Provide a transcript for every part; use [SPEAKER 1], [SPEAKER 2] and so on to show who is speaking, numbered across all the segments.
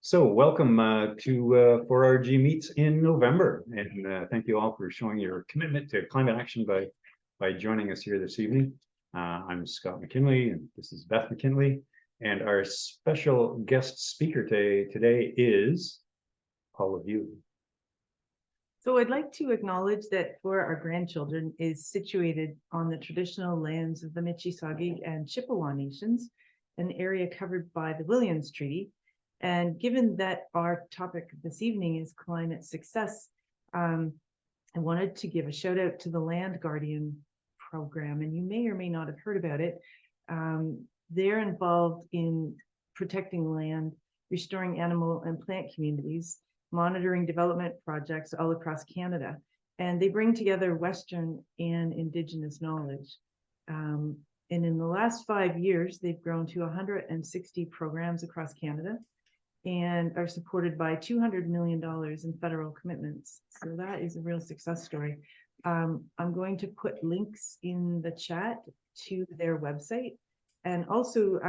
[SPEAKER 1] So welcome to 4RG Meets in November, and thank you all for showing your commitment to climate action by joining us here this evening. I'm Scott McKinley, and this is Beth McKinley, and our special guest speaker today is all of you.
[SPEAKER 2] So I'd like to acknowledge that For Our Grandchildren is situated on the traditional lands of the Mississauga and Chippewa nations, an area covered by the Williams Treaty. And given that our topic this evening is climate success, I wanted to give a shout out to the Land Guardian program, and you may or may not have heard about it. They're involved in protecting land, restoring animal and plant communities, monitoring development projects all across Canada, and they bring together Western and Indigenous knowledge. And in the last 5 years, they've grown to 160 programs across Canada and are supported by $200 million in federal commitments. So that is a real success story. I'm going to put links in the chat to their website. And also,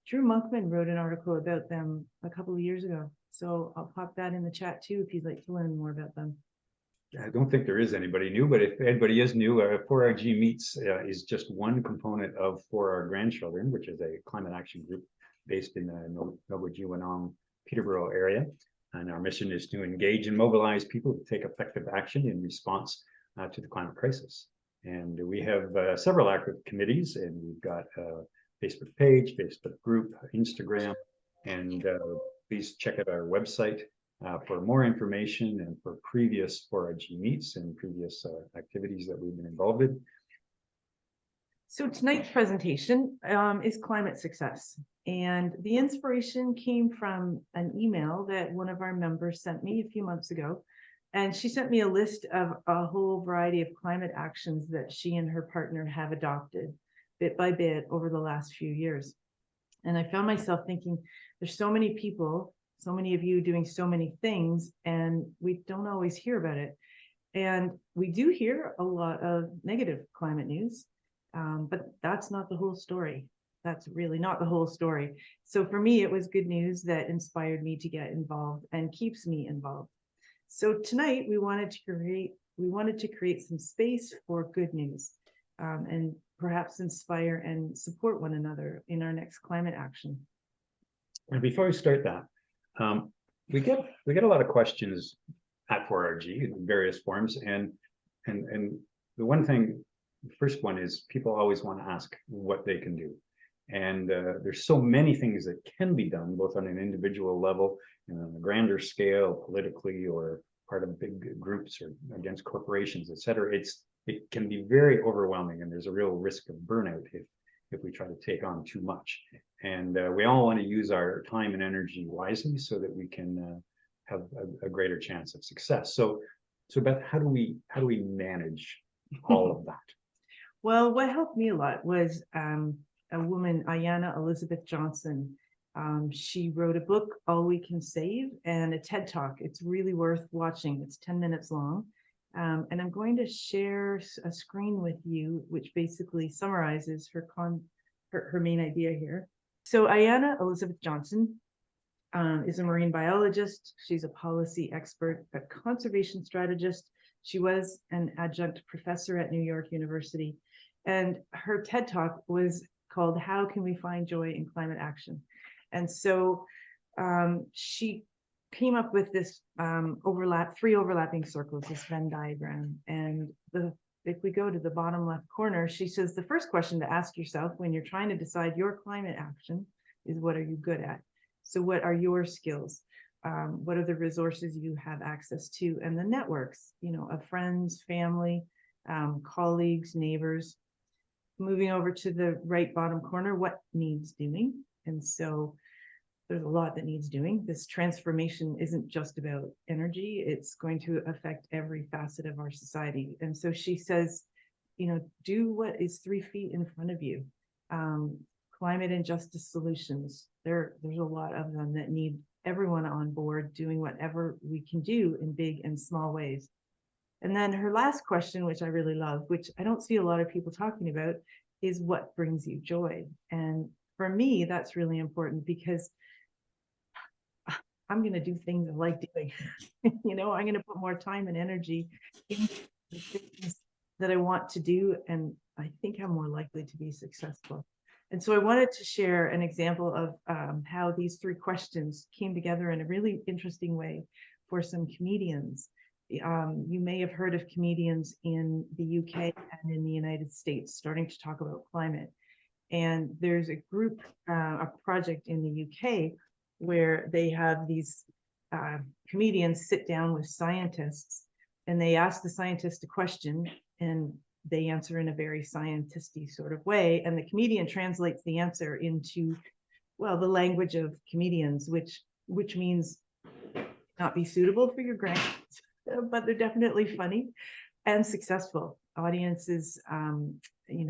[SPEAKER 2] Drew Monkman wrote an article about them a couple of years ago. So I'll pop that in the chat too, if you'd like to learn more about them.
[SPEAKER 1] I don't think there is anybody new, but if anybody is new, 4RG Meets is just one component of For Our Grandchildren, which is a climate action group based in the Nobujewinong, Peterborough area. And our mission is to engage and mobilize people to take effective action in response to the climate crisis. And we have several active committees, and we've got a Facebook page, Facebook group, Instagram, and please check out our website for more information and for previous 4RG Meets and previous activities that we've been involved in.
[SPEAKER 2] So tonight's presentation is climate success. And the inspiration came from an email that one of our members sent me a few months ago. And she sent me a list of a whole variety of climate actions that she and her partner have adopted bit by bit over the last few years. And I found myself thinking, there's so many people, so many of you doing so many things, and we don't always hear about it. And we do hear a lot of negative climate news, but that's not the whole story. That's really not the whole story. So for me, it was good news that inspired me to get involved and keeps me involved. So tonight we wanted to create some space for good news, and perhaps inspire and support one another in our next climate action.
[SPEAKER 1] And before we start that, we get a lot of questions at 4RG in various forms, and the one thing, the first one is people always want to ask what they can do. And there's so many things that can be done, both on an individual level and on a grander scale, politically, or part of big groups or against corporations, et cetera. It can be very overwhelming, and there's a real risk of burnout if we try to take on too much. And we all want to use our time and energy wisely so that we can have a greater chance of success. So Beth, how do we manage all of that?
[SPEAKER 2] Well, what helped me a lot was a woman, Ayanna Elizabeth Johnson. She wrote a book, All We Can Save, and a TED Talk. It's really worth watching. It's 10 minutes long. And I'm going to share a screen with you, which basically summarizes her main idea here. So Ayanna Elizabeth Johnson is a marine biologist. She's a policy expert, a conservation strategist. She was an adjunct professor at New York University. And her TED Talk was called How Can We Find Joy in Climate Action? And so she came up with this three overlapping circles, this Venn diagram. And if we go to the bottom left corner, she says the first question to ask yourself when you're trying to decide your climate action is, what are you good at? So what are your skills? What are the resources you have access to? And the networks, of friends, family, colleagues, neighbors. Moving over to the right bottom corner, what needs doing? And so there's a lot that needs doing. This transformation isn't just about energy. It's going to affect every facet of our society. And so she says, do what is 3 feet in front of you. Climate and justice solutions. There's a lot of them that need everyone on board doing whatever we can do in big and small ways. And then her last question, which I really love, which I don't see a lot of people talking about, is what brings you joy? And for me, that's really important, because I'm going to do things I like doing. I'm going to put more time and energy in the things that I want to do, and I think I'm more likely to be successful. And so I wanted to share an example of how these 3 questions came together in a really interesting way for some comedians. You may have heard of comedians in the UK and in the United States starting to talk about climate. And there's a group, a project in the UK where they have these comedians sit down with scientists, and they ask the scientist a question, and they answer in a very scientisty sort of way. And the comedian translates the answer into, well, the language of comedians, which means not be suitable for your grant, but they're definitely funny and successful. Audiences,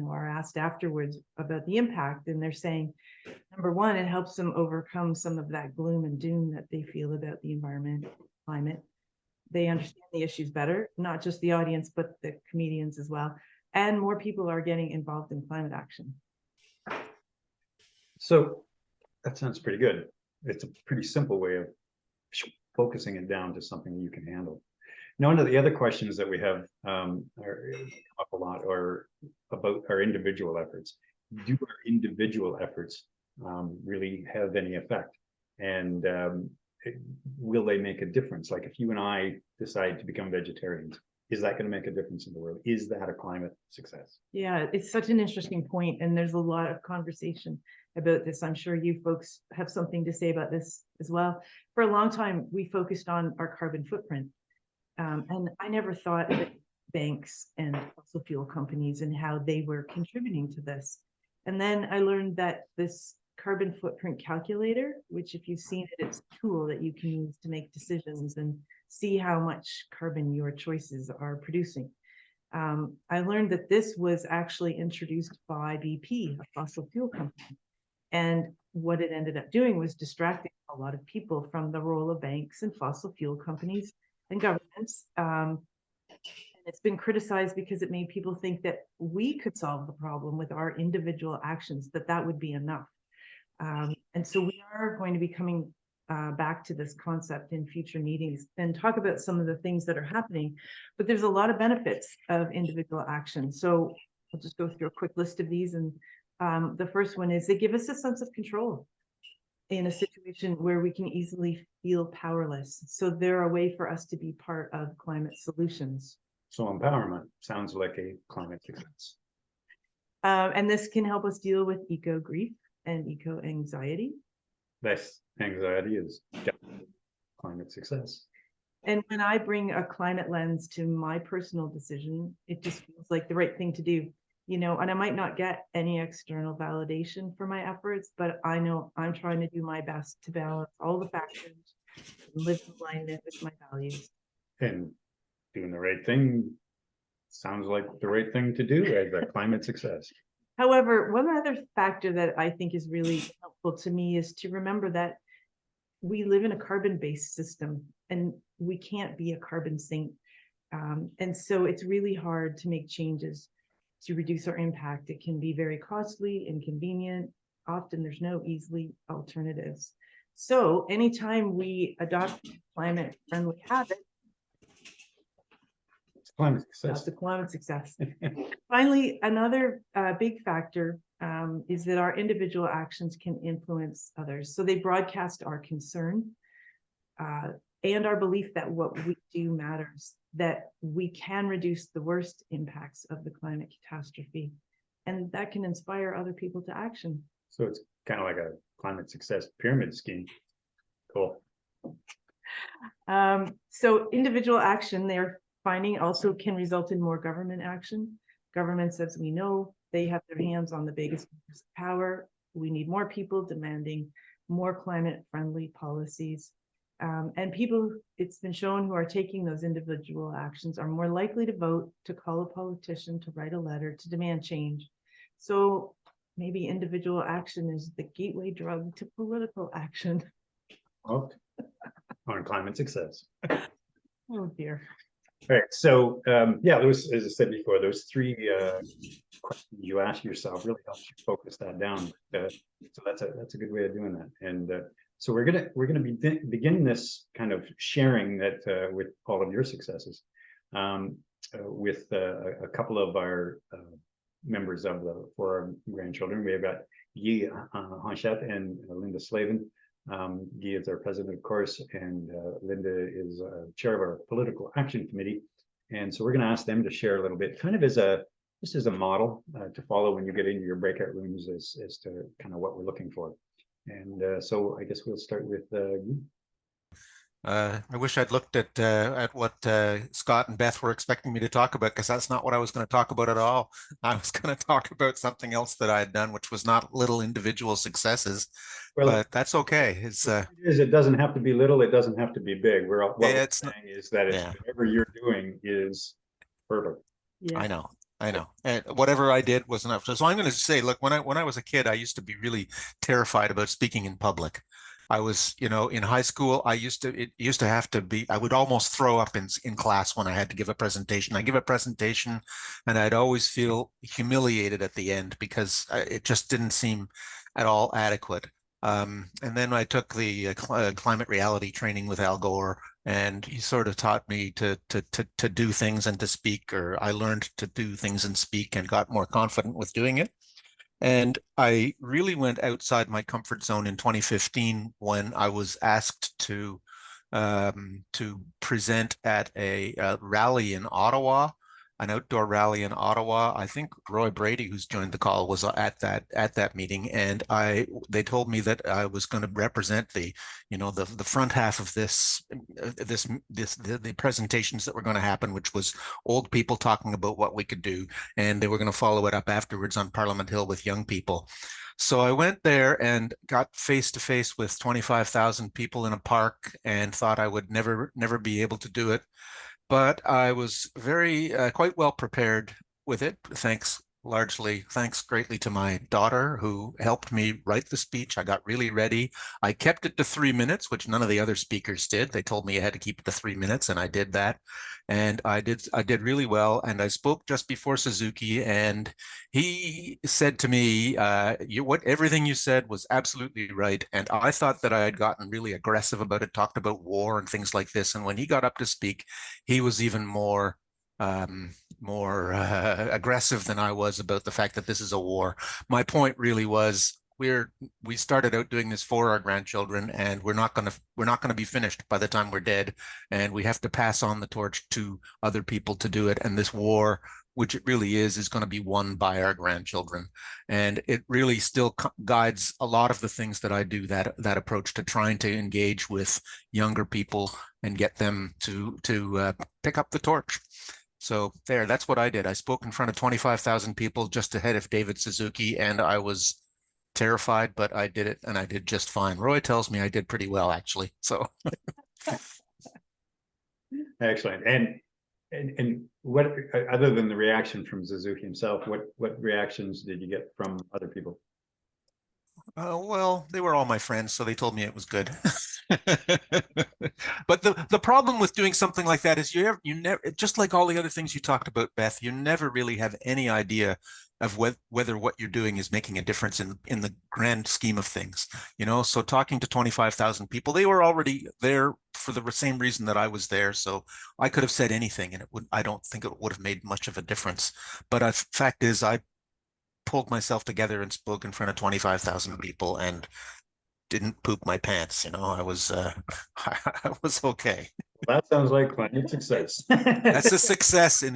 [SPEAKER 2] are asked afterwards about the impact, and they're saying, number one, it helps them overcome some of that gloom and doom that they feel about the environment, climate. They understand the issues better, not just the audience, but the comedians as well. And more people are getting involved in climate action.
[SPEAKER 1] So that sounds pretty good. It's a pretty simple way of focusing it down to something you can handle. Now, one of the other questions that we have come up a lot are about our individual efforts. Do our individual efforts really have any effect? And will they make a difference? Like if you and I decide to become vegetarians, is that going to make a difference in the world? Is that a climate success?
[SPEAKER 2] Yeah, it's such an interesting point, and there's a lot of conversation about this. I'm sure you folks have something to say about this as well. For a long time, we focused on our carbon footprint. And I never thought that banks and fossil fuel companies and how they were contributing to this. And then I learned that this carbon footprint calculator, which if you've seen it, it's a tool that you can use to make decisions and see how much carbon your choices are producing. I learned that this was actually introduced by BP, a fossil fuel company. And what it ended up doing was distracting a lot of people from the role of banks and fossil fuel companies and governments. And it's been criticized because it made people think that we could solve the problem with our individual actions, that would be enough. And so we are going to be coming back to this concept in future meetings and talk about some of the things that are happening, but there's a lot of benefits of individual action. So I'll just go through a quick list of these. And the first one is they give us a sense of control in a situation where we can easily feel powerless. So they're a way for us to be part of climate solutions.
[SPEAKER 1] So empowerment sounds like a climate success.
[SPEAKER 2] And this can help us deal with eco grief and eco anxiety.
[SPEAKER 1] Less anxiety is definitely climate success.
[SPEAKER 2] And when I bring a climate lens to my personal decision, it just feels like the right thing to do. And I might not get any external validation for my efforts, but I know I'm trying to do my best to balance all the factors and live in alignment with my values.
[SPEAKER 1] And doing the right thing sounds like the right thing to do as a climate success.
[SPEAKER 2] However, one other factor that I think is really helpful to me is to remember that we live in a carbon-based system and we can't be a carbon sink. And so it's really hard to make changes to reduce our impact. It can be very costly, inconvenient. Often there's no easy alternatives. So anytime we adopt climate friendly habits,
[SPEAKER 1] it's climate success.
[SPEAKER 2] That's a climate success. Finally, another big factor is that our individual actions can influence others. So they broadcast our concern and our belief that what we do matters, that we can reduce the worst impacts of the climate catastrophe, and that can inspire other people to action.
[SPEAKER 1] So it's kind of like a climate success pyramid scheme. Cool.
[SPEAKER 2] So individual action, they're finding, also can result in more government action. Governments, as we know, they have their hands on the biggest power. We need more people demanding more climate-friendly policies. And people, it's been shown, who are taking those individual actions are more likely to vote, to call a politician, to write a letter, to demand change. So maybe individual action is the gateway drug to political action.
[SPEAKER 1] Well, on climate success.
[SPEAKER 2] Oh dear.
[SPEAKER 1] All right. So yeah, those, as I said before, those 3 questions you ask yourself really helps you focus that down. So that's a good way of doing that. And So we're gonna be begin this kind of sharing that with all of your successes, with a couple of our members of the for our grandchildren. We have got Guy Hanchette and Linda Slavin. Guy is our president, of course, and Linda is chair of our political action committee. And so we're going to ask them to share a little bit, kind of as a just as a model to follow when you get into your breakout rooms, as to kind of what we're looking for. And so I guess we'll start with Guy.
[SPEAKER 3] I wish I'd looked at what Scott and Beth were expecting me to talk about, because that's not what I was going to talk about at all. I was going to talk about something else that I had done, which was not little individual successes,
[SPEAKER 1] Well,
[SPEAKER 3] but that's okay.
[SPEAKER 1] It doesn't have to be little. It doesn't have to be big. What we're saying is that whatever you're doing is perfect.
[SPEAKER 2] Yeah.
[SPEAKER 3] I know. And whatever I did was enough. So I'm going to say, look, when I was a kid, I used to be really terrified about speaking in public. I was, in high school, it used to have to be, I would almost throw up in class when I had to give a presentation. I give a presentation and I'd always feel humiliated at the end because it just didn't seem at all adequate. And then I took the climate reality training with Al Gore, and he sort of taught me to do things and to speak, or I learned to do things and speak and got more confident with doing it. And I really went outside my comfort zone in 2015 when I was asked to present at a rally in Ottawa, an outdoor rally in Ottawa. I think Roy Brady, who's joined the call, was at that meeting, and they told me that I was going to represent the front half of the presentations that were going to happen, which was old people talking about what we could do, and they were going to follow it up afterwards on Parliament Hill with young people. So I went there and got face to face with 25,000 people in a park and thought I would never be able to do it. But I was quite well prepared with it, thanks greatly to my daughter, who helped me write the speech. I got really ready. I kept it to 3 minutes, which none of the other speakers did. They told me I had to keep it to 3 minutes, and I did that. And I did really well. And I spoke just before Suzuki, and he said to me, everything you said was absolutely right. And I thought that I had gotten really aggressive about it, talked about war and things like this. And when he got up to speak, he was even more aggressive than I was about the fact that this is a war. My point really was, we started out doing this for our grandchildren, and we're not going to be finished by the time we're dead, and we have to pass on the torch to other people to do it. And this war, which it really is going to be won by our grandchildren. And it really still guides a lot of the things that I do, that approach to trying to engage with younger people and get them to pick up the torch. So that's what I did. I spoke in front of 25,000 people just ahead of David Suzuki, and I was terrified, but I did it, and I did just fine. Roy tells me I did pretty well, actually. So
[SPEAKER 1] excellent. And what, other than the reaction from Suzuki himself, what reactions did you get from other people?
[SPEAKER 3] Well, they were all my friends, so they told me it was good. But the problem with doing something like that is you never, just like all the other things you talked about, Beth, you never really have any idea of whether what you're doing is making a difference in the grand scheme of things. So talking to 25,000 people, they were already there for the same reason that I was there. So I could have said anything, and I don't think it would have made much of a difference. But fact is, I pulled myself together and spoke in front of 25,000 people and didn't poop my pants. I was I was okay.
[SPEAKER 1] That sounds like plenty of success.
[SPEAKER 3] That's a success in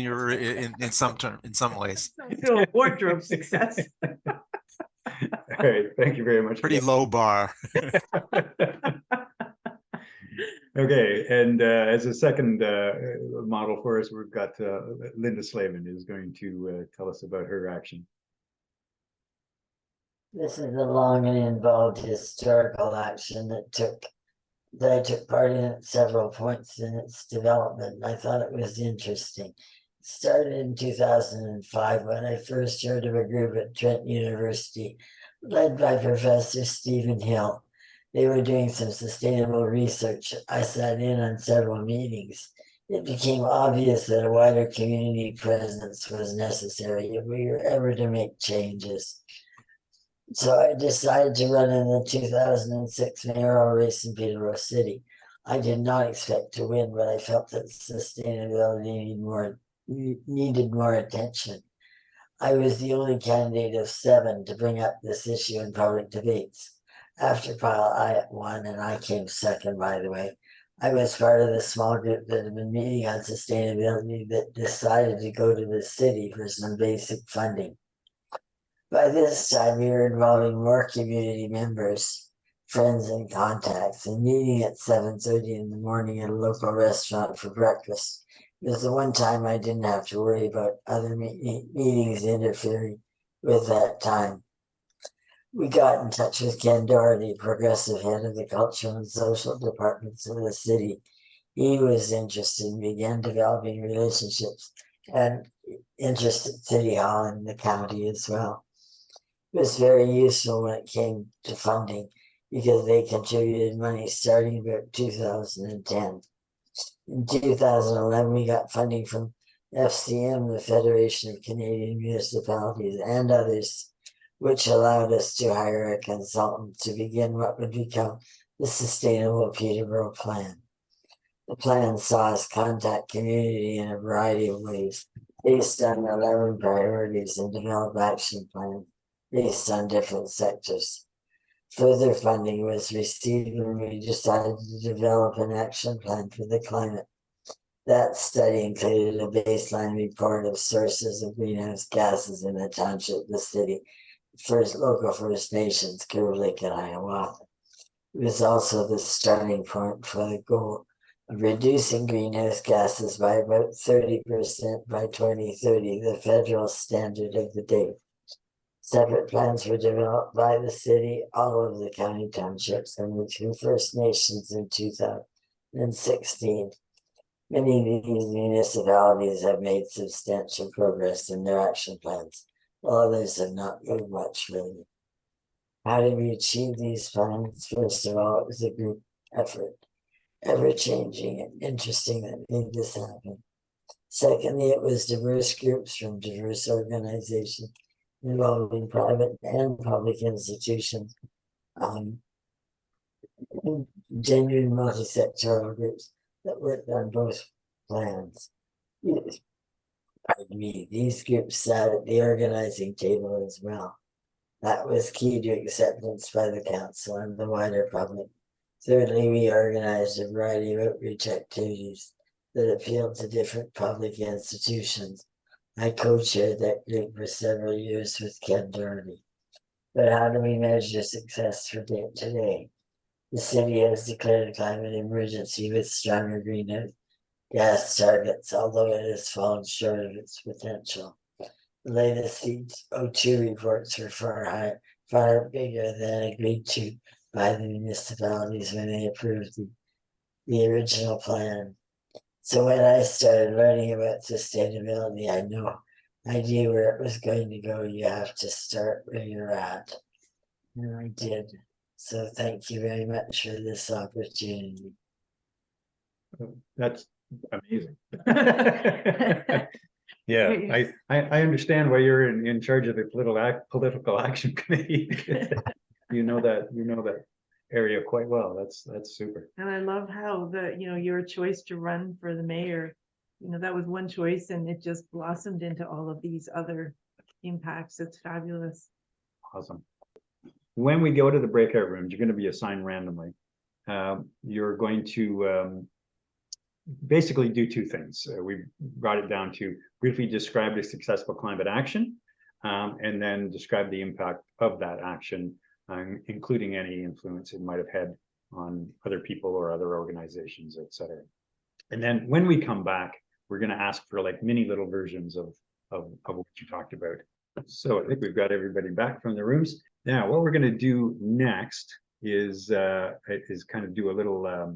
[SPEAKER 3] some ways.
[SPEAKER 2] I feel a wardrobe success.
[SPEAKER 1] All right, thank you very much.
[SPEAKER 3] Pretty low bar.
[SPEAKER 1] Okay, and as a second model for us, we've got Linda Slavin is going to tell us about her action.
[SPEAKER 4] This is a long and involved historical action that I took part in at several points in its development. I thought it was interesting. It started in 2005 when I first heard of a group at Trent University led by Professor Stephen Hill. They were doing some sustainable research. I sat in on several meetings. It became obvious that a wider community presence was necessary if we were ever to make changes. So I decided to run in the 2006 mayoral race in Peterborough City. I did not expect to win, but I felt that sustainability needed more attention. I was the only candidate of 7 to bring up this issue in public debates. After Pile I won, and I came second, by the way, I was part of the small group that had been meeting on sustainability that decided to go to the city for some basic funding. By this time, we were involving more community members, friends, and contacts, and meeting at 7:30 in the morning at a local restaurant for breakfast. It was the one time I didn't have to worry about other meetings interfering with that time. We got in touch with Ken Doherty, progressive head of the cultural and social departments of the city. He was interested and began developing relationships and interest at City Hall and the county as well. It was very useful when it came to funding because they contributed money starting about 2010. In 2011, we got funding from FCM, the Federation of Canadian Municipalities, and others, which allowed us to hire a consultant to begin what would become the Sustainable Peterborough Plan. The plan saw us contact community in a variety of ways, based on 11 priorities, and develop action plans based on different sectors. Further funding was received when we decided to develop an action plan for the climate. That study included a baseline report of sources of greenhouse gases in the township, the city, local First Nations, Curve Lake, and Hiawatha. It was also the starting point for the goal of reducing greenhouse gases by about 30% by 2030, the federal standard of the day. Separate plans were developed by the city, all of the county townships, and the 2 First Nations in 2016. Many of these municipalities have made substantial progress in their action plans, while others have not moved much further. How did we achieve these plans? First of all, it was a group effort, ever-changing and interesting, that made this happen. Secondly, it was diverse groups from diverse organizations involving private and public institutions, genuine multi-sectoral groups that worked on both plans. Pardon me, these groups sat at the organizing table as well. That was key to acceptance by the council and the wider public. Thirdly, we organized a variety of outreach activities that appealed to different public institutions. I co-chaired that group for several years with Ken Doherty. But how do we measure success for today? The city has declared a climate emergency with stronger greenhouse gas targets, although it has fallen short of its potential. The latest CO2 reports were far bigger than agreed to by the municipalities when they approved the original plan. So when I started learning about sustainability, I had no idea where it was going to go. You have to start where you're at. And I did. So thank you very much for this opportunity.
[SPEAKER 1] That's amazing. Yeah, I understand why you're in charge of the political action committee. You know that area quite well. That's super.
[SPEAKER 2] And I love how your choice to run for the mayor, that was one choice and it just blossomed into all of these other impacts. It's fabulous.
[SPEAKER 1] Awesome. When we go to the breakout rooms, you're going to be assigned randomly. You're going to basically do 2 things. We brought it down to briefly describe the successful climate action, and then describe the impact of that action, including any influence it might have had on other people or other organizations, etc. And then when we come back, we're going to ask for like mini little versions of what you talked about. So I think we've got everybody back from the rooms. Now, what we're going to do next is kind of do a little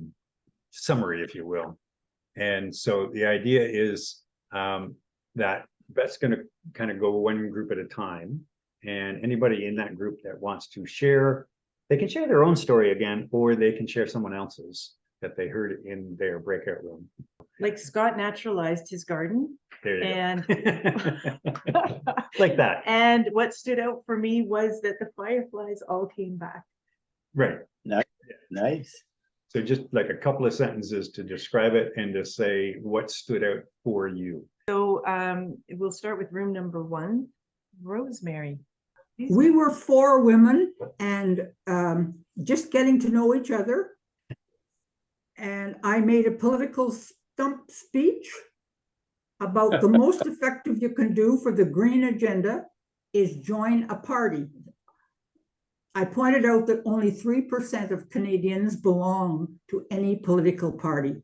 [SPEAKER 1] summary, if you will. And so the idea is that Beth's going to kind of go one group at a time, and anybody in that group that wants to share, they can share their own story again, or they can share someone else's that they heard in their breakout room.
[SPEAKER 2] like Scott naturalized his garden.
[SPEAKER 1] There you
[SPEAKER 2] And
[SPEAKER 1] go. Like that,
[SPEAKER 2] and what stood out for me was that the fireflies all came back.
[SPEAKER 1] right?
[SPEAKER 5] Nice.
[SPEAKER 1] So just like a couple of sentences to describe it and to say what stood out for you.
[SPEAKER 2] So we'll start with room number 1, Rosemary.
[SPEAKER 6] We were 4 women and just getting to know each other. And I made a political stump speech about the most effective you can do for the green agenda is join a party. I pointed out that only 3% of Canadians belong to any political party.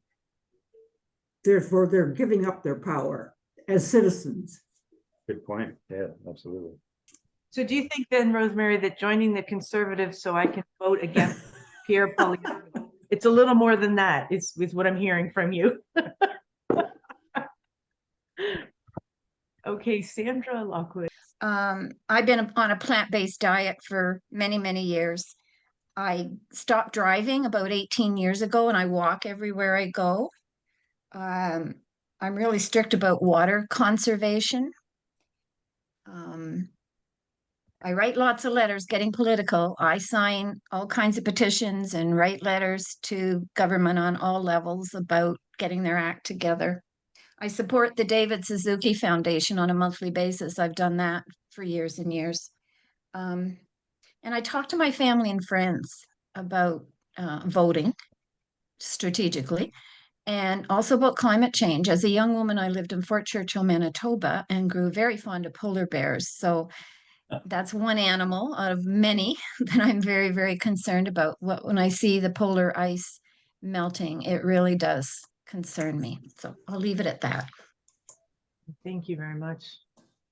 [SPEAKER 6] Therefore, they're giving up their power as citizens.
[SPEAKER 1] Good point. Yeah, absolutely.
[SPEAKER 2] So do you think then, Rosemary, that joining the Conservatives so I can vote against Pierre Poilievre, it's a little more than that, is what I'm hearing from you. Okay, Sandra Lockwood.
[SPEAKER 7] I've been on a plant-based diet for many, many years. I stopped driving about 18 years ago and I walk everywhere I go. I'm really strict about water conservation. I write lots of letters getting political. I sign all kinds of petitions and write letters to government on all levels about getting their act together. I support the David Suzuki Foundation on a monthly basis. I've done that for years and years. And I talk to my family and friends about voting strategically and also about climate change. As a young woman, I lived in Fort Churchill, Manitoba, and grew very fond of polar bears. So that's one animal out of many that I'm very, very concerned about. When I see the polar ice melting, it really does concern me. So I'll leave it at that.
[SPEAKER 2] Thank you very much.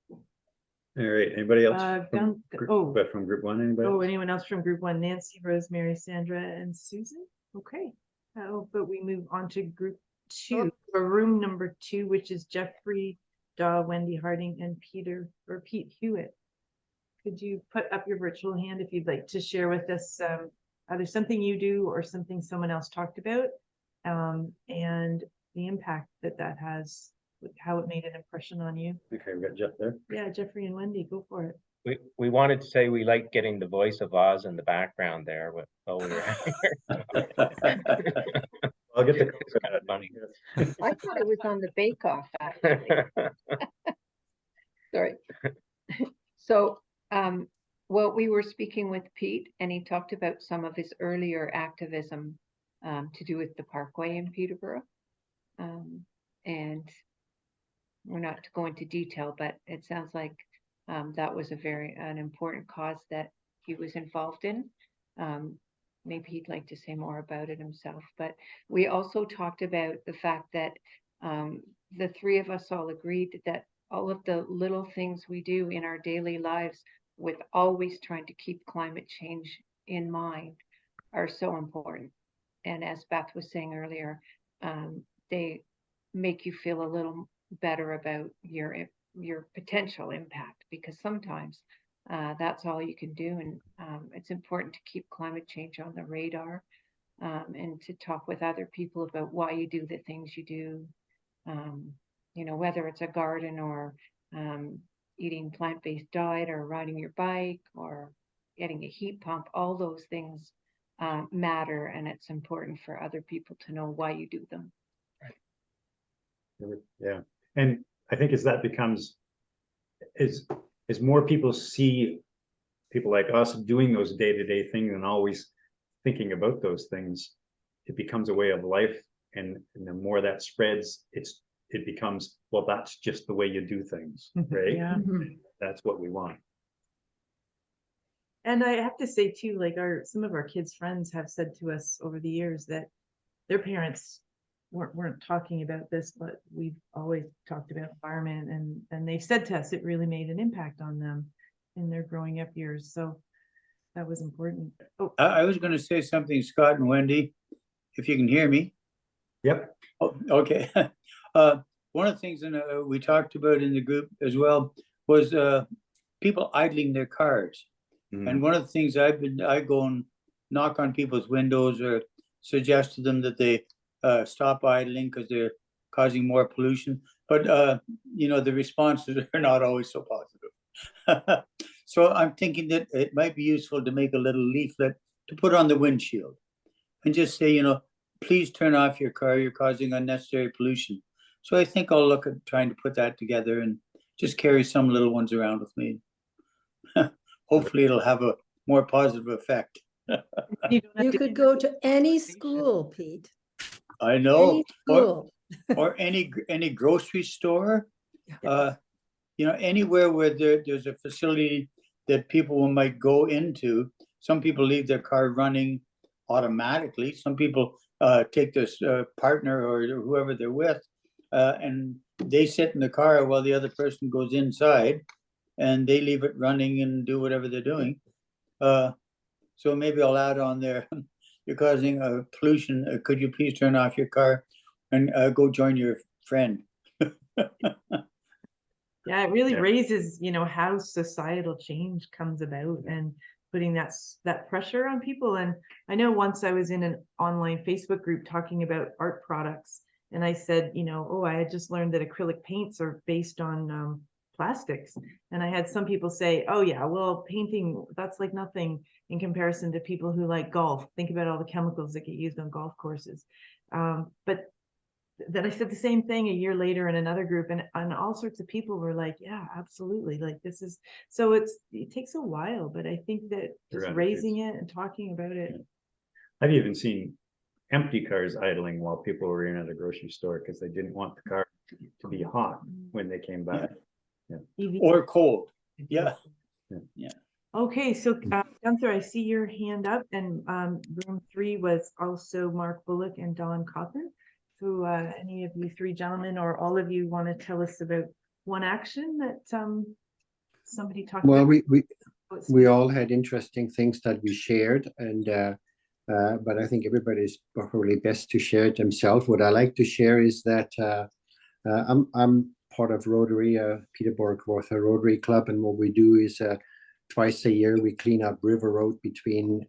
[SPEAKER 1] All right, anybody else?
[SPEAKER 2] From
[SPEAKER 1] group 1, anybody?
[SPEAKER 2] Oh, anyone else from group 1? Nancy, Rosemary, Sandra, and Susan? Okay. But we move on to group 2, or room number 2, which is Jeffrey Daw, Wendy Harding, and Pete Hewitt. Could you put up your virtual hand if you'd like to share with us either something you do or something someone else talked about, and the impact that has, how it made an impression on you?
[SPEAKER 1] Okay, we got Jeff there.
[SPEAKER 2] Yeah, Jeffrey and Wendy, go for it.
[SPEAKER 8] We wanted to say we like getting the voice of Oz in the background there while we were here.
[SPEAKER 1] I'll get the
[SPEAKER 8] It's kind of funny.
[SPEAKER 9] I thought it was on the Bake Off, actually. Sorry. So, well, we were speaking with Pete and he talked about some of his earlier activism to do with the Parkway in Peterborough. And we're not to go into detail, but it sounds like that was an important cause that he was involved in. Maybe he'd like to say more about it himself, but we also talked about the fact that the 3 of us all agreed that all of the little things we do in our daily lives with always trying to keep climate change in mind are so important. And as Beth was saying earlier, they make you feel a little better about your potential impact, because sometimes that's all you can do. And it's important to keep climate change on the radar and to talk with other people about why you do the things you do. You know, whether it's a garden or eating plant-based diet or riding your bike or getting a heat pump, all those things matter, and it's important for other people to know why you do them.
[SPEAKER 1] Yeah, and I think as that becomes, as more people see people like us doing those day-to-day things and always thinking about those things, it becomes a way of life, and the more that spreads, it becomes, well, that's just the way you do things, right?
[SPEAKER 2] Yeah.
[SPEAKER 1] That's what we want.
[SPEAKER 2] And I have to say too, like some of our kids' friends have said to us over the years that their parents weren't talking about this, but we've always talked about environment, and they've said to us it really made an impact on them in their growing up years. So that was important. Oh,
[SPEAKER 5] I was going to say something, Scott and Wendy, if you can hear me.
[SPEAKER 1] Yep.
[SPEAKER 5] Oh, okay. One of the things that we talked about in the group as well was people idling their cars. And one of the things I go and knock on people's windows or suggest to them that they stop idling because their causing more pollution. But you know, the responses are not always so positive. So I'm thinking that it might be useful to make a little leaflet to put on the windshield and just say, you know, please turn off your car, you're causing unnecessary pollution. So I think I'll look at trying to put that together and just carry some little ones around with me. Hopefully it'll have a more positive effect.
[SPEAKER 2] You
[SPEAKER 10] could go to any school, Pete.
[SPEAKER 5] I know.
[SPEAKER 10] Any school.
[SPEAKER 5] Or any grocery store. You know, anywhere where there's a facility that people might go into. Some people leave their car running automatically. Some people take this partner or whoever they're with, and they sit in the car while the other person goes inside, and they leave it running and do whatever they're doing. So maybe I'll add on there, you're causing pollution. Could you please turn off your car and go join your friend?
[SPEAKER 2] Yeah, it really
[SPEAKER 1] Yeah.
[SPEAKER 2] raises, you know, how societal change comes about and putting that pressure on people. And I know once I was in an online Facebook group talking about art products, and I said, you know, oh, I had just learned that acrylic paints are based on plastics. And I had some people say, oh yeah, well, painting, that's like nothing in comparison to people who like golf. Think about all the chemicals that get used on golf courses. But then I said the same thing a year later in another group, and all sorts of people were like, yeah, absolutely. Like this is, so it takes a while, but I think that just raising it and talking about it.
[SPEAKER 1] I've even seen empty cars idling while people were in at a grocery store because they didn't want the car to be hot when they came back.
[SPEAKER 5] Or cold. Yeah.
[SPEAKER 2] Okay, so Gunther, I see your hand up, and room 3 was also Mark Bullock and Don Coppin. So any of you 3 gentlemen or all of you want to tell us about one action that somebody talked about?
[SPEAKER 11] Well, we all had interesting things that we shared, and but I think everybody's probably best to share it themselves. What I like to share is that I'm part of Rotary, Peterborough Kawartha Rotary Club, and what we do is twice a year we clean up River Road between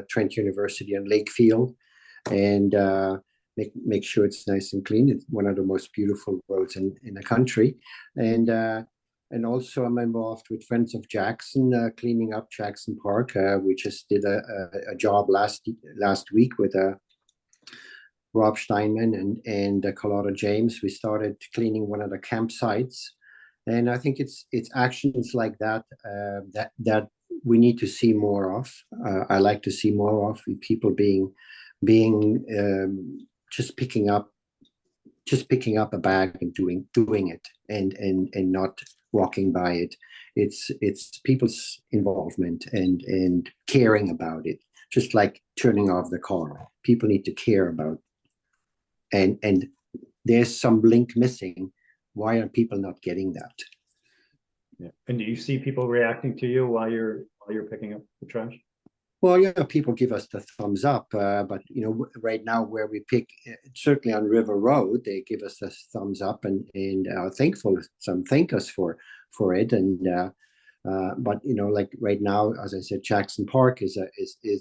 [SPEAKER 11] Trent University and Lakefield, and make sure it's nice and clean. It's one of the most beautiful roads in the country, and also I'm involved with Friends of Jackson, cleaning up Jackson Park. We just did a job last week with Rob Steinman and Carlotta James. We started cleaning one of the campsites, and I think it's actions like that that we need to see more of. I like to see more of people being just picking up a bag and doing it and not walking by it. It's people's involvement and caring about it, just like turning off the car. People need to care about, and there's some link missing. Why are people not getting that?
[SPEAKER 1] Yeah. And do you see people reacting to you while you're picking up the trash?
[SPEAKER 11] Well, yeah, people give us the thumbs up, but you know, right now where we pick, certainly on River Road, they give us the thumbs up and are thankful. Some thank us for it, and but you know, like right now, as I said, Jackson Park is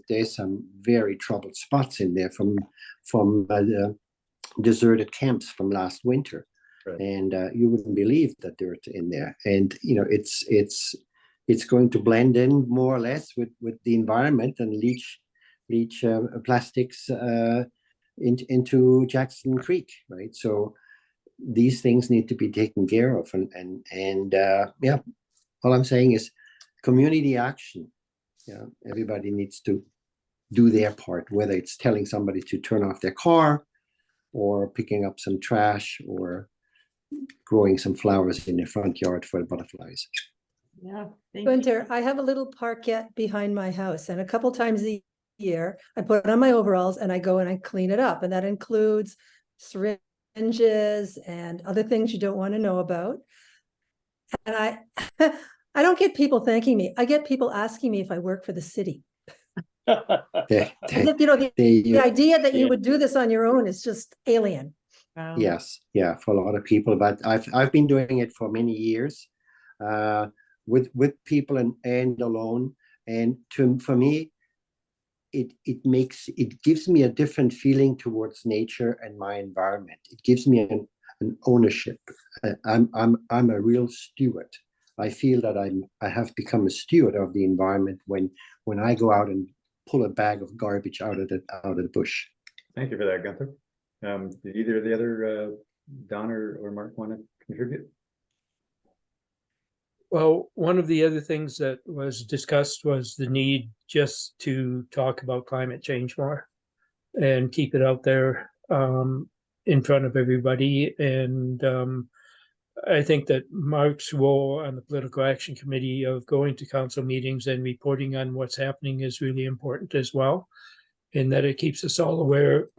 [SPEAKER 11] there's some very troubled spots in there from the deserted camps from last winter, right. And you wouldn't believe that they're in there, and you know, it's going to blend in more or less with the environment and leach plastics into Jackson Creek, right? So these things need to be taken care of, and yeah, all I'm saying is community action. Yeah, everybody needs to do their part, whether it's telling somebody to turn off their car, or picking up some trash, or growing some flowers in their front yard for the butterflies.
[SPEAKER 2] Yeah,
[SPEAKER 10] Winter, I have a little parquet behind my house, and a couple times a year I put on my overalls and I go and I clean it up, and that includes syringes and other things you don't want to know about. And I don't get people thanking me. I get people asking me if I work for the city. You know, the idea that you would do this on your own is just alien.
[SPEAKER 11] Yes, yeah, for a lot of people, but I've been doing it for many years. With people and alone, and for me, it gives me a different feeling towards nature and my environment. It gives me an ownership. I'm a real steward. I feel that I have become a steward of the environment when I go out and pull a bag of garbage out of the bush.
[SPEAKER 1] Thank you for that, Gunther. Did either of the other Don or Mark want to contribute?
[SPEAKER 12] Well, one of the other things that was discussed was the need just to talk about climate change more and keep it out there in front of everybody. And I think that Mark's role on the Political Action Committee of going to council meetings and reporting on what's happening is really important as well, in that it keeps us all aware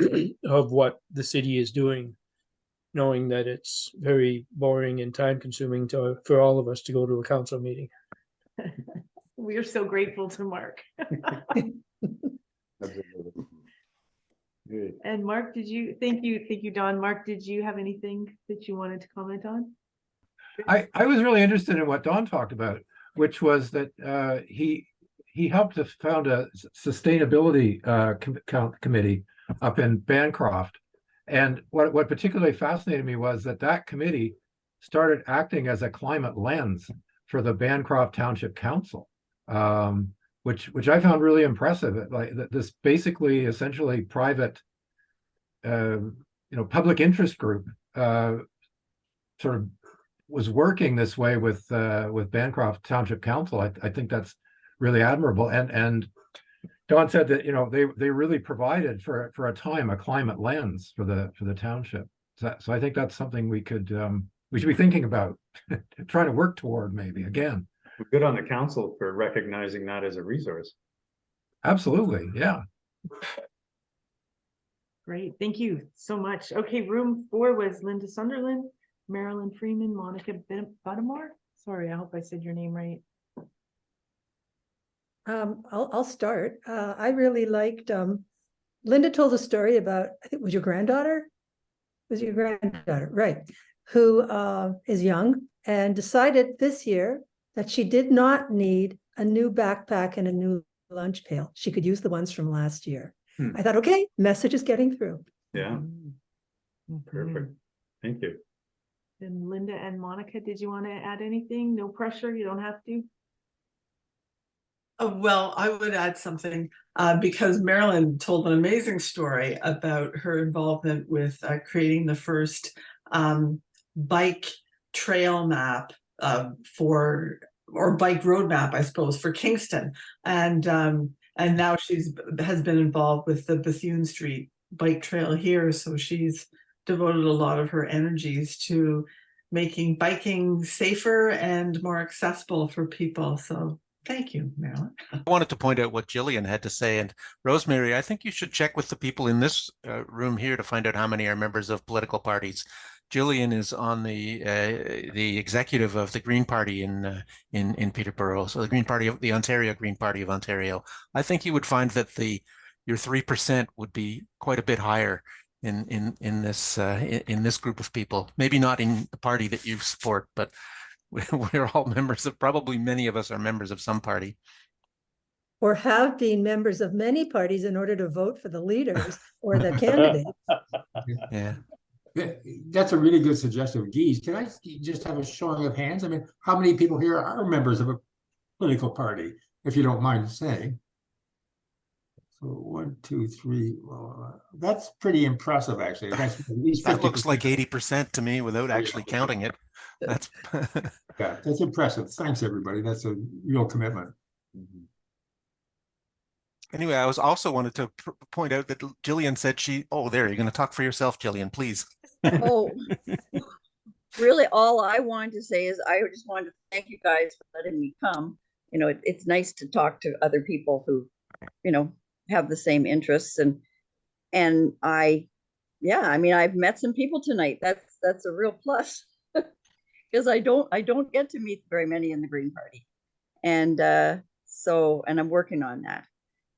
[SPEAKER 12] of what the city is doing, knowing that it's very boring and time consuming for all of us to go to a council meeting.
[SPEAKER 2] We are so grateful to Mark.
[SPEAKER 1] Good.
[SPEAKER 2] And Mark, thank you, Don. Mark, did you have anything that you wanted to comment on?
[SPEAKER 13] I was really interested in what Don talked about, which was that he helped us found a sustainability committee up in Bancroft. And what particularly fascinated me was that committee started acting as a climate lens for the Bancroft Township Council, which I found really impressive. Like this basically essentially private, public interest group sort of was working this way with Bancroft Township Council. I think that's really admirable. And Don said that they really provided for a time a climate lens for the township. So I think that's something we should be thinking about, trying to work toward maybe again.
[SPEAKER 1] Good on the council for recognizing that as a resource.
[SPEAKER 13] Absolutely, yeah.
[SPEAKER 2] Great, thank you so much. Okay, room 4 was Linda Sunderland, Marilyn Freeman, Monica Buttermore. Sorry, I hope I said your name right.
[SPEAKER 10] I'll start. I really liked, Linda told a story about, I think it was your granddaughter? Was your granddaughter, right? Who is young and decided this year that she did not need a new backpack and a new lunch pail. She could use the ones from last year. I thought, okay, message is getting through.
[SPEAKER 1] Yeah, perfect. Thank you.
[SPEAKER 2] And Linda and Monica, did you want to add anything? No pressure, you don't have to.
[SPEAKER 14] Well, I would add something because Marilyn told an amazing story about her involvement with creating the first bike trail map or bike road map, I suppose, for Kingston. And now has been involved with the Bethune Street bike trail here. So she's devoted a lot of her energies to making biking safer and more accessible for people. So thank you, Marilyn.
[SPEAKER 3] I wanted to point out what Jillian had to say. And Rosemary, I think you should check with the people in this room here to find out how many are members of political parties. Jillian is on the executive of the Green Party in Peterborough, so the Green Party of the Green Party of Ontario. I think you would find that your 3% would be quite a bit higher in this group of people. Maybe not in the party that you support, but we're all members of, probably many of us are members of some party.
[SPEAKER 10] Or have been members of many parties in order to vote for the leaders or the candidates.
[SPEAKER 3] Yeah.
[SPEAKER 15] That's a really good suggestion, Geese. Can I just have a showing of hands? I mean, how many people here are members of a political party, if you don't mind saying? So 1, 2, 3. Well, that's pretty impressive, actually. That's at least
[SPEAKER 3] that looks like 80% to me without actually counting it. That's
[SPEAKER 15] yeah, that's impressive. Thanks, everybody. That's a real commitment.
[SPEAKER 3] Anyway, I was also wanted to point out that Jillian said there, you're going to talk for yourself, Jillian, please.
[SPEAKER 16] Oh, really, all I wanted to say is I just wanted to thank you guys for letting me come. It's nice to talk to other people who, have the same interests. And I've met some people tonight. That's a real plus because I don't get to meet very many in the Green Party. And and I'm working on that.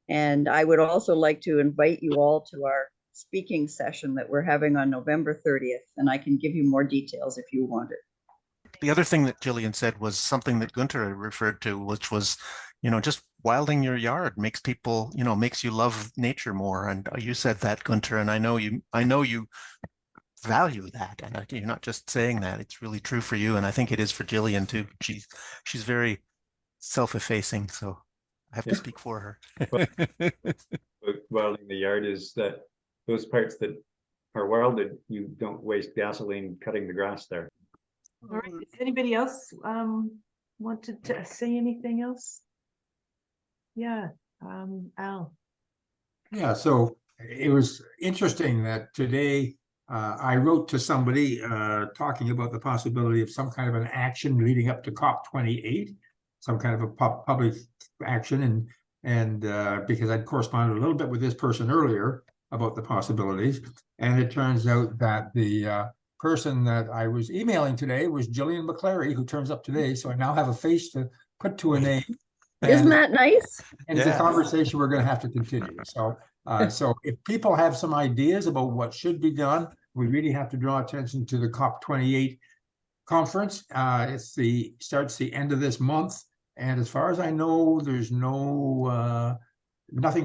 [SPEAKER 16] And I would also like to invite you all to our speaking session that we're having on November 30th. And I can give you more details if you want it.
[SPEAKER 3] The other thing that Jillian said was something that Gunther referred to, which was, just wilding your yard makes people, makes you love nature more. And you said that, Gunther, and I know you value that. And you're not just saying that, it's really true for you. And I think it is for Jillian too. She's very self-effacing, so I have to speak for her.
[SPEAKER 1] Wilding the yard is that those parts that are wilded, you don't waste gasoline cutting the grass there.
[SPEAKER 2] All right, does anybody else wanted to say anything else? Yeah, Al.
[SPEAKER 15] Yeah, so it was interesting that today I wrote to somebody talking about the possibility of some kind of an action leading up to COP28, some kind of a public action, and because I'd corresponded a little bit with this person earlier about the possibilities, and it turns out that the person that I was emailing today was Jillian McClary, who turns up today. So I now have a face to put to a name.
[SPEAKER 16] Isn't that nice?
[SPEAKER 15] And it's a conversation we're going to have to continue. So, so if people have some ideas about what should be done, we really have to draw attention to the COP28 conference. Starts the end of this month, and as far as I know, there's nothing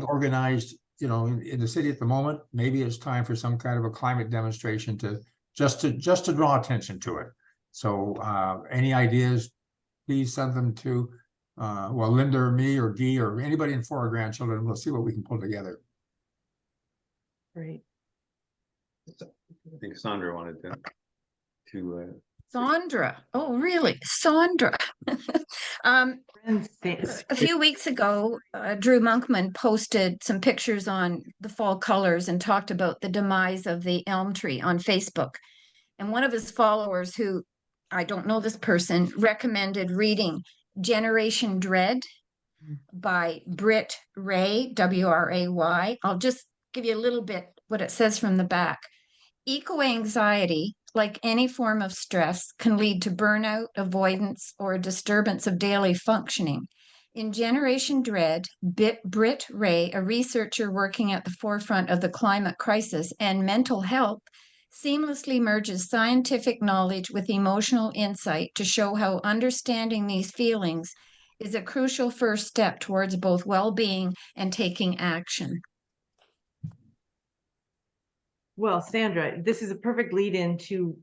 [SPEAKER 15] organized, in the city at the moment. Maybe it's time for some kind of a climate demonstration to draw attention to it. So, any ideas? Please send them to. Well, Linda or me or Guy or anybody in 4 grandchildren, we'll see what we can pull together.
[SPEAKER 2] Great.
[SPEAKER 1] I think Sandra wanted to
[SPEAKER 7] Sandra. Oh, really? Sandra. A few weeks ago, Drew Monkman posted some pictures on the fall colors and talked about the demise of the elm tree on Facebook. And one of his followers, who I don't know this person, recommended reading Generation Dread by Britt Ray, W-R-A-Y. I'll just give you a little bit what it says from the back. Eco-anxiety, like any form of stress, can lead to burnout, avoidance, or a disturbance of daily functioning. In Generation Dread, Britt Ray, a researcher working at the forefront of the climate crisis and mental health, seamlessly merges scientific knowledge with emotional insight to show how understanding these feelings is a crucial first step towards both well-being and taking action.
[SPEAKER 2] Well, Sandra, this is a perfect lead into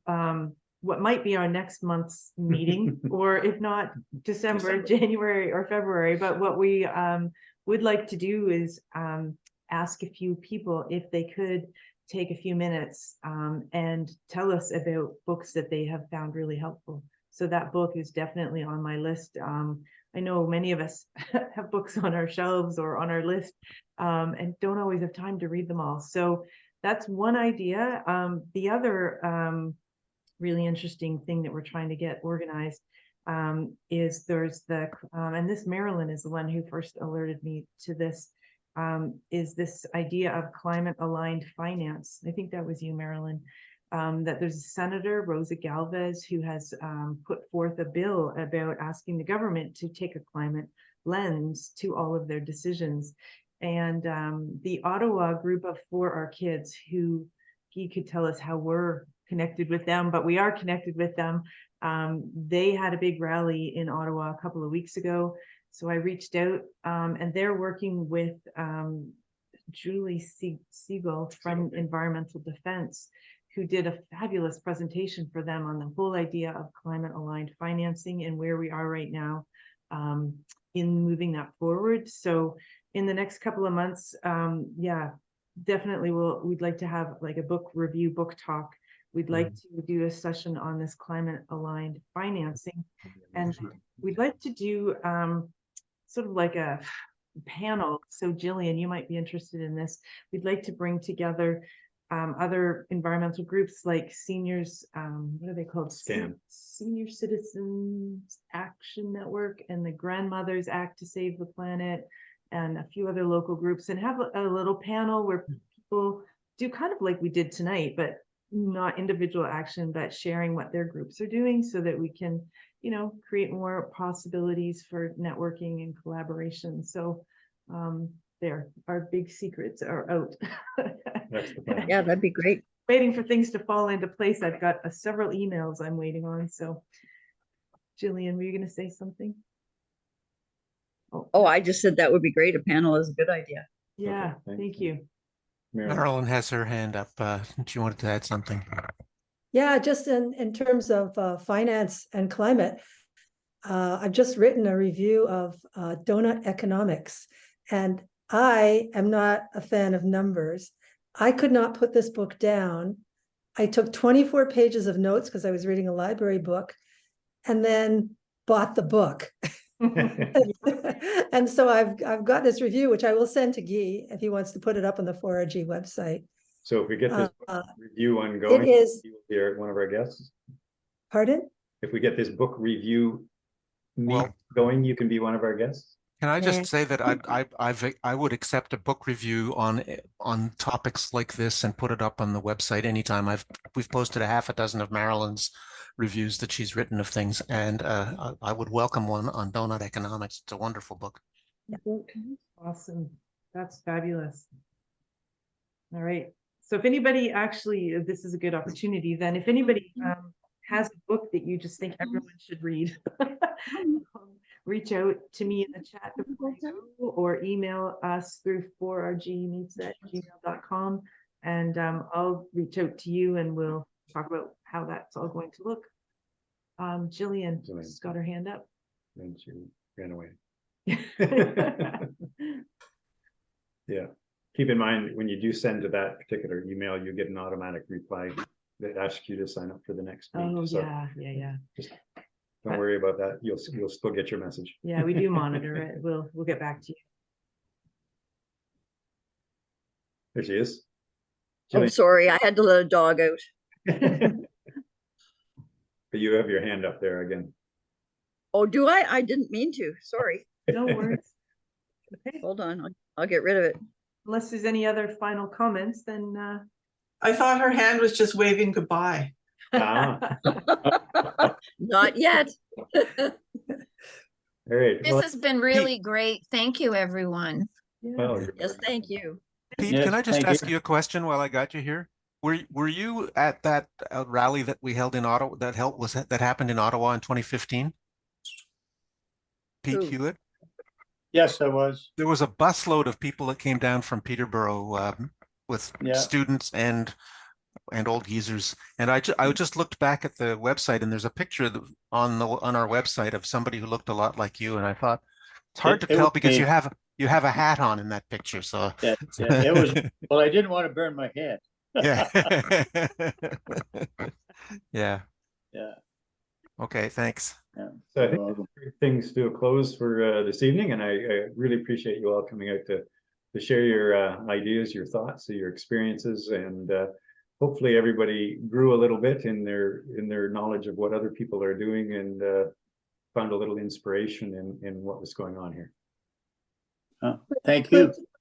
[SPEAKER 2] what might be our next month's meeting, or if not December, January, or February. But what we would like to do is ask a few people if they could take a few minutes and tell us about books that they have found really helpful. So that book is definitely on my list. I know many of us have books on our shelves or on our list and don't always have time to read them all. So that's one idea. The other really interesting thing that we're trying to get organized is there's and this Marilyn is the one who first alerted me to this, is this idea of climate aligned finance. I think that was you, Marilyn, that there's a Senator, Rosa Galvez, who has put forth a bill about asking the government to take a climate lens to all of their decisions. And the Ottawa group of 4RGMeets, who he could tell us how we're connected with them, but we are connected with them. They had a big rally in Ottawa a couple of weeks ago. So I reached out and they're working with Julie Siegel from Environmental Defense, who did a fabulous presentation for them on the whole idea of climate aligned financing and where we are right now in moving that forward. So in the next couple of months, yeah, definitely we'd like to have like a book review, book talk. We'd like to do a session on this climate aligned financing. And we'd like to do sort of like a panel. So Jillian, you might be interested in this. We'd like to bring together other environmental groups like seniors, what are they called? Senior Citizens Action Network and the Grandmothers Act to Save the Planet, and a few other local groups, and have a little panel where people do kind of like we did tonight, but not individual action, but sharing what their groups are doing so that we can, you know, create more possibilities for networking and collaboration. So there, our big secrets are out.
[SPEAKER 1] That's the plan.
[SPEAKER 16] Yeah, that'd be great.
[SPEAKER 2] Waiting for things to fall into place. I've got several emails I'm waiting on. So Jillian, were you going to say something?
[SPEAKER 16] Oh, I just said that would be great. A panel is a good idea.
[SPEAKER 2] Yeah,
[SPEAKER 1] Okay,
[SPEAKER 2] thank you.
[SPEAKER 3] Marilyn has her hand up. She wanted to add something.
[SPEAKER 10] Yeah, just in terms of finance and climate, I've just written a review of donut economics, and I am not a fan of numbers. I could not put this book down. I took 24 pages of notes because I was reading a library book, and then bought the book. And so I've got this review, which I will send to Guy if he wants to put it up on the 4RG website.
[SPEAKER 1] So if we get this review ongoing,
[SPEAKER 10] It is.
[SPEAKER 1] you will be one of our guests.
[SPEAKER 10] Pardon?
[SPEAKER 1] If we get this book review
[SPEAKER 3] Well,
[SPEAKER 1] going, you can be one of our guests.
[SPEAKER 3] Can I
[SPEAKER 10] Yeah.
[SPEAKER 3] just say that I would accept a book review on topics like this and put it up on the website anytime. We've posted a half a dozen of Marilyn's reviews that she's written of things, and I would welcome one on donut economics. It's a wonderful book.
[SPEAKER 2] Awesome. That's fabulous. All right. So if anybody actually, this is a good opportunity, then if anybody has a book that you just think everyone should read, reach out to me in the chat before you go, or email us through 4rgmeets@gmail.com, and I'll reach out to you and we'll talk about how that's all going to look. Jillian has got her hand up.
[SPEAKER 1] And she ran away. Yeah. Keep in mind, when you do send to that particular email, you get an automatic reply that asks you to sign up for the next meet.
[SPEAKER 2] Oh,
[SPEAKER 1] So
[SPEAKER 2] yeah.
[SPEAKER 1] just don't worry about that. You'll still get your message.
[SPEAKER 2] Yeah, we do monitor it. We'll get back to you.
[SPEAKER 1] There she is.
[SPEAKER 16] Oh, sorry, I had to let a dog out.
[SPEAKER 1] But you have your hand up there again.
[SPEAKER 16] Oh, do I? I didn't mean to. Sorry.
[SPEAKER 2] No worries. Okay.
[SPEAKER 16] Hold on. I'll get rid of it.
[SPEAKER 2] Unless there's any other final comments, then
[SPEAKER 14] I thought her hand was just waving goodbye.
[SPEAKER 16] Not yet.
[SPEAKER 1] All right.
[SPEAKER 7] This has been really great. Thank you, everyone.
[SPEAKER 16] Yes, thank you.
[SPEAKER 3] Pete, can I just ask you a question while I got you here? Were you at that rally that we held in Ottawa that happened in Ottawa in 2015? Pete Hewitt?
[SPEAKER 5] Yes, I was.
[SPEAKER 3] There was a busload of people that came down from Peterborough with students and old geezers, and I just looked back at the website, and there's a picture on our website of somebody who looked a lot like you, and I thought it's hard to tell because you have a hat on in that picture. So
[SPEAKER 5] it was. Well, I didn't want to burn my head.
[SPEAKER 3] Yeah. Yeah. Okay, thanks.
[SPEAKER 1] So I think things to a close for this evening, and I really appreciate you all coming out to share your ideas, your thoughts, your experiences, and hopefully everybody grew a little bit in their knowledge of what other people are doing, and found a little inspiration in what was going on here.
[SPEAKER 5] Thank you.